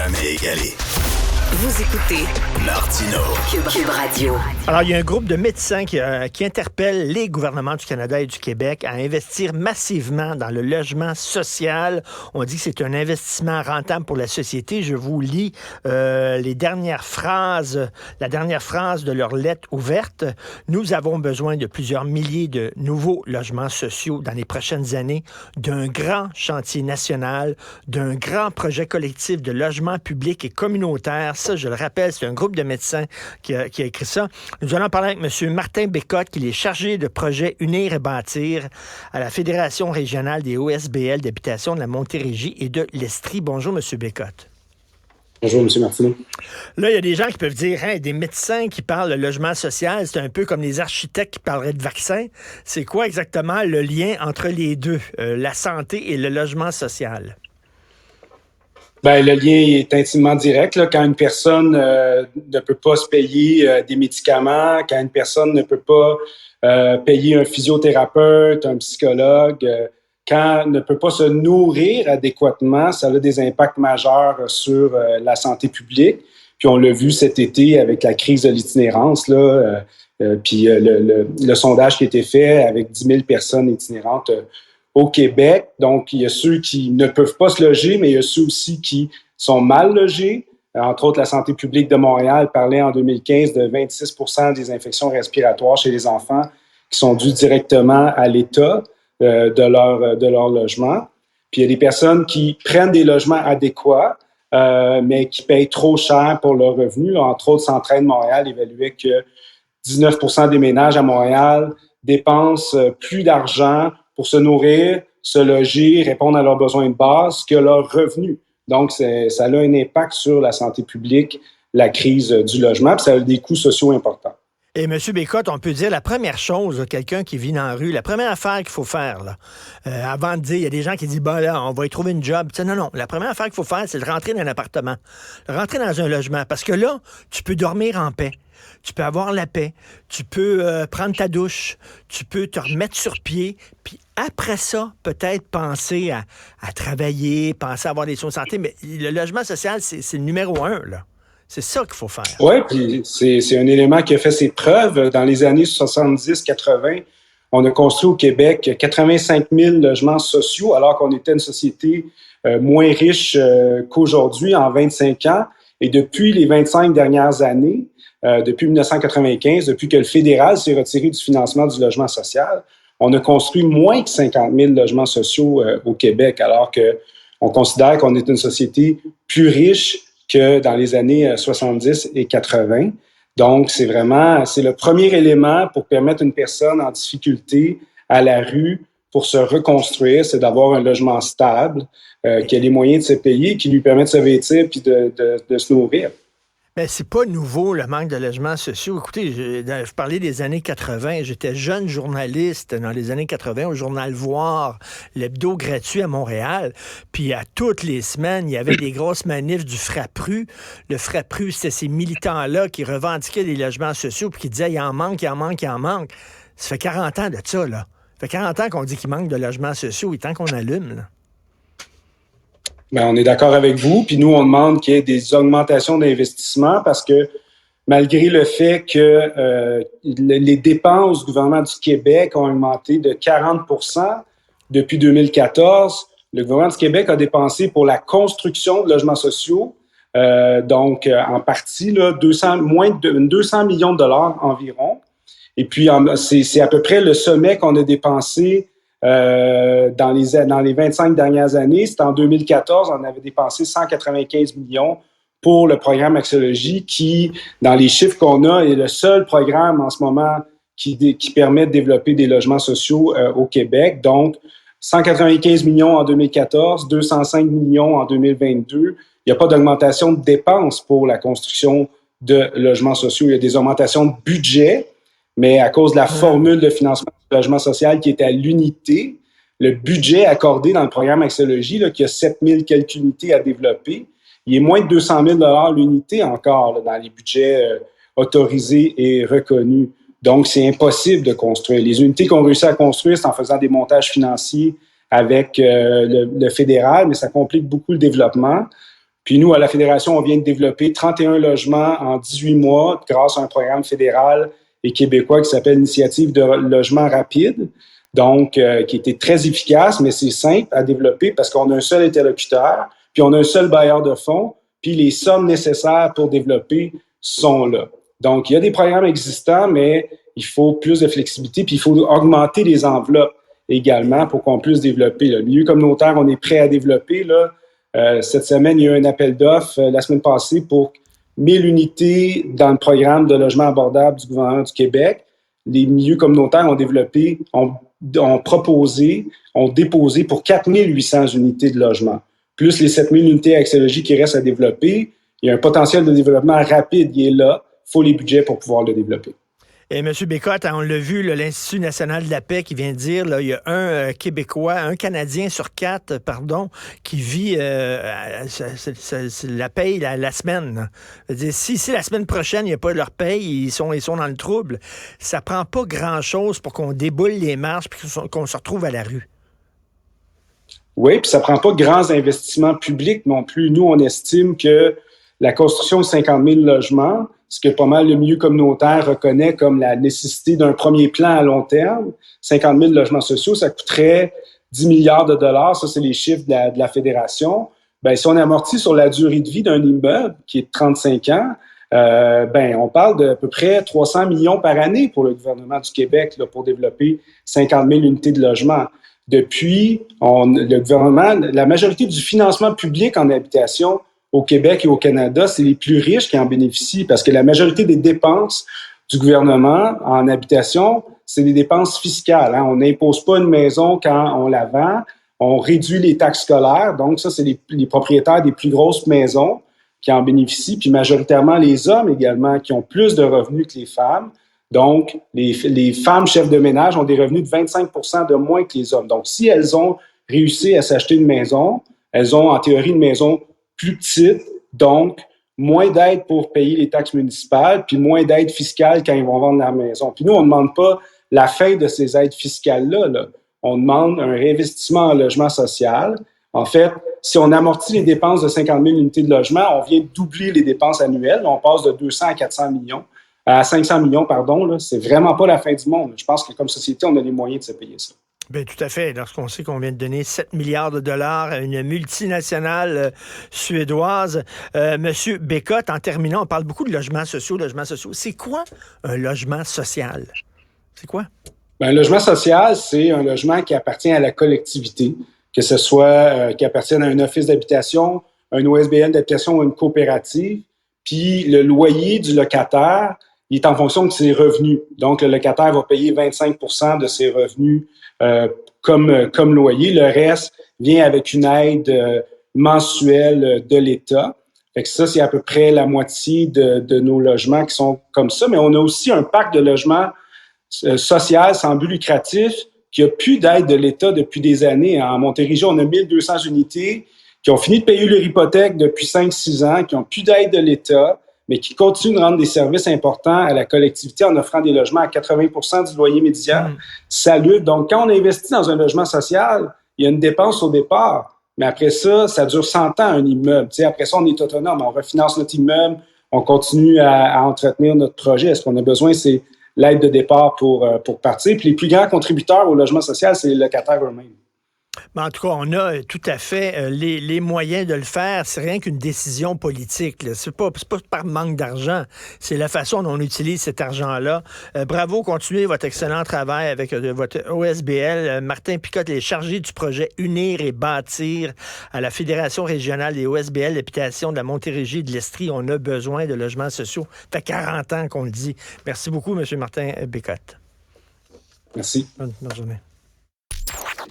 jamais égalé. Vous écoutez Martino. Cube Radio. Alors, il y a un groupe de médecins qui interpelle les gouvernements du Canada et du Québec à investir massivement dans le logement social. On dit que c'est un investissement rentable pour la société. Je vous lis la dernière phrase de leur lettre ouverte. Nous avons besoin de plusieurs milliers de nouveaux logements sociaux dans les prochaines années, d'un grand chantier national, d'un grand projet collectif de logement public et communautaire. Ça, je le rappelle, c'est un groupe de médecins qui a écrit ça. Nous allons parler avec M. Martin Bécotte, qui est chargé de projet Unir et bâtir à la Fédération régionale des OSBL d'habitation de la Montérégie et de l'Estrie. Bonjour, M. Bécotte. Bonjour, M. Martineau. Là, il y a des gens qui peuvent dire, des médecins qui parlent de logement social, c'est un peu comme les architectes qui parleraient de vaccins. C'est quoi exactement le lien entre les deux, la santé et le logement social? Ben, le lien est intimement direct. Là, quand une personne ne peut pas se payer des médicaments, quand une personne ne peut pas payer un physiothérapeute, un psychologue, quand ne peut pas se nourrir adéquatement, ça a des impacts majeurs sur la santé publique. Puis on l'a vu cet été avec la crise de l'itinérance, là, puis le sondage qui a été fait avec 10 000 personnes itinérantes au Québec. Donc, il y a ceux qui ne peuvent pas se loger, mais il y a ceux aussi qui sont mal logés. Entre autres, la santé publique de Montréal parlait en 2015 de 26 % des infections respiratoires chez les enfants qui sont dues directement à l'état de leur logement. Puis, il y a des personnes qui prennent des logements adéquats, mais qui payent trop cher pour leurs revenus. Là, entre autres, Centraide Montréal évaluait que 19 % des ménages à Montréal dépensent plus d'argent pour se nourrir, se loger, répondre à leurs besoins de base que leurs revenus. Donc, ça a un impact sur la santé publique, la crise du logement, puis ça a des coûts sociaux importants. Et M. Bécotte, on peut dire la première chose, quelqu'un qui vit dans la rue, la première affaire qu'il faut faire, là, avant de dire, il y a des gens qui disent, là, on va y trouver une job. Non, la première affaire qu'il faut faire, c'est de rentrer dans un appartement, rentrer dans un logement, parce que là, tu peux dormir en paix. Tu peux avoir la paix, tu peux prendre ta douche, tu peux te remettre sur pied, puis après ça, peut-être penser à travailler, penser à avoir des soins de santé, mais le logement social, c'est le numéro 1, là. C'est ça qu'il faut faire. Oui, puis c'est un élément qui a fait ses preuves. Dans les années 70-80, on a construit au Québec 85 000 logements sociaux, alors qu'on était une société moins riche qu'aujourd'hui en 25 ans. Et depuis les 25 dernières années, depuis 1995, depuis que le fédéral s'est retiré du financement du logement social, on a construit moins que 50 000 logements sociaux au Québec, alors qu'on considère qu'on est une société plus riche que dans les années 70 et 80. Donc, c'est le premier élément pour permettre une personne en difficulté à la rue pour se reconstruire, c'est d'avoir un logement stable, qui a les moyens de se payer, qui lui permet de se vêtir puis de se nourrir. Ben, c'est pas nouveau, le manque de logements sociaux. Écoutez, je parlais des années 80. J'étais jeune journaliste dans les années 80 au Journal Voir, l'hebdo gratuit à Montréal. Puis à toutes les semaines, il y avait des grosses manifs du Frappru. Le Frappru, c'était ces militants-là qui revendiquaient des logements sociaux puis qui disaient « il en manque, il en manque, il en manque ». Ça fait 40 ans de ça, là. Ça fait 40 ans qu'on dit qu'il manque de logements sociaux. Il est temps qu'on allume, là. Ben, on est d'accord avec vous. Puis nous, on demande qu'il y ait des augmentations d'investissement parce que malgré le fait que les dépenses du gouvernement du Québec ont augmenté de 40 % depuis 2014, le gouvernement du Québec a dépensé pour la construction de logements sociaux, donc en partie là, moins de 200 millions de dollars environ. Et puis, c'est à peu près le sommet qu'on a dépensé dans les 25 dernières années. C'était en 2014, on avait dépensé 195 millions pour le programme Axiologie qui, dans les chiffres qu'on a, est le seul programme en ce moment qui permet de développer des logements sociaux au Québec. Donc, 195 millions en 2014, 205 millions en 2022. Il n'y a pas d'augmentation de dépenses pour la construction de logements sociaux. Il y a des augmentations de budget, mais à cause de la formule de financement du logement social qui est à l'unité, le budget accordé dans le programme Axiologie, là, qui a 7000 quelques unités à développer, il est moins de 200 000 $ l'unité encore là, dans les budgets autorisés et reconnus. Donc, c'est impossible de construire. Les unités qu'on réussit à construire, c'est en faisant des montages financiers avec le fédéral, mais ça complique beaucoup le développement. Puis nous, à la Fédération, on vient de développer 31 logements en 18 mois grâce à un programme fédéral et québécois qui s'appelle Initiative de logement rapide, donc qui était très efficace, mais c'est simple à développer parce qu'on a un seul interlocuteur, puis on a un seul bailleur de fonds, puis les sommes nécessaires pour développer sont là. Donc, il y a des programmes existants, mais il faut plus de flexibilité, puis il faut augmenter les enveloppes également pour qu'on puisse développer. Le milieu communautaire, on est prêt à développer. Là. Cette semaine, il y a eu un appel d'offres la semaine passée pour 1000 unités dans le programme de logement abordable du gouvernement du Québec. Les milieux communautaires ont développé, ont proposé, ont déposé pour 4800 unités de logement. Plus les 7000 unités axiologiques qui restent à développer, il y a un potentiel de développement rapide qui est là. Il faut les budgets pour pouvoir le développer. Et M. Bécotte, on l'a vu, là, l'Institut national de la paix qui vient de dire, là, il y a un Québécois, un Canadien sur 4, qui vit la paye la semaine. C'est-à-dire, si la semaine prochaine, il n'y a pas de leur paye, ils sont dans le trouble. Ça prend pas grand-chose pour qu'on déboule les marches et qu'on se retrouve à la rue. Oui, puis ça prend pas de grands investissements publics non plus. Nous, on estime que la construction de 50 000 logements, ce que pas mal le milieu communautaire reconnaît comme la nécessité d'un premier plan à long terme. 50 000 logements sociaux, ça coûterait 10 milliards de dollars. Ça, c'est les chiffres de la Fédération. Ben, si on amortit sur la durée de vie d'un immeuble, qui est de 35 ans, on parle d'à peu près 300 millions par année pour le gouvernement du Québec là, pour développer 50 000 unités de logement. Depuis, le gouvernement, la majorité du financement public en habitation au Québec et au Canada, c'est les plus riches qui en bénéficient parce que la majorité des dépenses du gouvernement en habitation, c'est des dépenses fiscales. Hein. On n'impose pas une maison quand on la vend. On réduit les taxes scolaires. Donc, ça, c'est les propriétaires des plus grosses maisons qui en bénéficient. Puis majoritairement, les hommes également qui ont plus de revenus que les femmes. Donc, les femmes chefs de ménage ont des revenus de 25 % de moins que les hommes. Donc, si elles ont réussi à s'acheter une maison, elles ont en théorie une maison plus petite, donc moins d'aide pour payer les taxes municipales, puis moins d'aide fiscale quand ils vont vendre leur maison. Puis nous, on ne demande pas la fin de ces aides fiscales-là. Là. On demande un réinvestissement en logement social. En fait, si on amortit les dépenses de 50 000 unités de logement, on vient de doubler les dépenses annuelles. On passe de 200 à 400 millions, à 500 millions, pardon. Là. C'est vraiment pas la fin du monde. Je pense que comme société, on a les moyens de se payer ça. Bien, tout à fait. Lorsqu'on sait qu'on vient de donner 7 milliards de dollars à une multinationale suédoise. Monsieur Bécotte, en terminant, on parle beaucoup de logements sociaux. C'est quoi un logement social? C'est quoi? Un logement social, c'est un logement qui appartient à la collectivité, que ce soit qui appartienne à un office d'habitation, un OSBL d'habitation ou une coopérative. Puis le loyer du locataire, il est en fonction de ses revenus. Donc, le locataire va payer 25 % de ses revenus comme loyer. Le reste vient avec une aide mensuelle de l'État. Fait que ça, c'est à peu près la moitié de nos logements qui sont comme ça. Mais on a aussi un parc de logements social sans but lucratif qui a plus d'aide de l'État depuis des années. En Montérégie, on a 1200 unités qui ont fini de payer leur hypothèque depuis 5-6 ans, qui ont plus d'aide de l'État, mais qui continuent de rendre des services importants à la collectivité en offrant des logements à 80 % du loyer médian. Ça lutte. Donc, quand on investit dans un logement social, il y a une dépense au départ, mais après ça, ça dure 100 ans, un immeuble. T'sais, après ça, on est autonome, on refinance notre immeuble, on continue à entretenir notre projet. Ce qu'on a besoin, c'est l'aide de départ pour partir. Puis les plus grands contributeurs au logement social, c'est les locataires eux-mêmes. Mais en tout cas, on a tout à fait les moyens de le faire. C'est rien qu'une décision politique. Là. C'est pas par manque d'argent. C'est la façon dont on utilise cet argent-là. Bravo, continuez votre excellent travail avec votre OSBL. Martin Picotte est chargé du projet Unir et bâtir à la Fédération régionale des OSBL d'habitation de la Montérégie et de l'Estrie. On a besoin de logements sociaux. Ça fait 40 ans qu'on le dit. Merci beaucoup, M. Martin Picotte. Merci. Bonne journée.